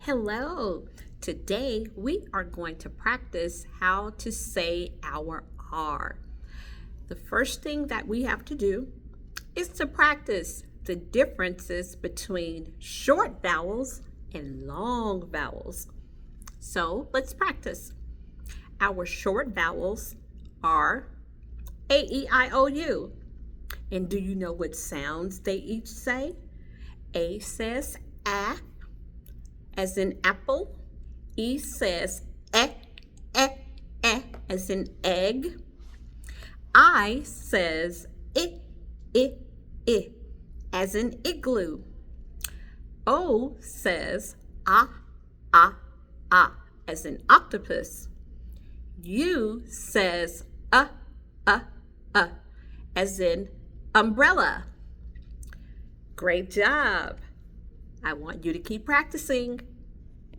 Hello. Today we are going to practice how to say our R. The first thing that we have to do is to practice the differences between short vowels and long vowels. So let's practice. Our short vowels are A, E, I, O, U. And do you know what sounds they each say? A says A, as in apple. E says eh, as in egg. I says I, as in igloo. O says ah, as in octopus. U says as in umbrella. Great job. I want you to keep practicing.